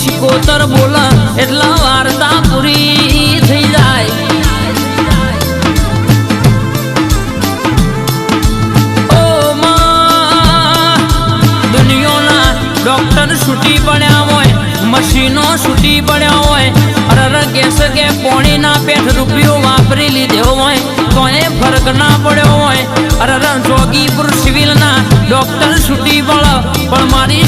શિકોતર બોલ એટલા વાર્તા પૂરી થઈ જાય. ઓ માં દુનિયાના ડોક્ટર છૂટી પડ્યા હોય, મશીનો છૂટી પડ્યા હોય, અરે ગેસ કે પોણીના પેઠ રૂપિયો વાપરી લીધો હોય તો એ ફરક ના પડ્યો હોય. અરે જોગીપુર સિવિલના ડોક્ટર છૂટી પડે પણ મારી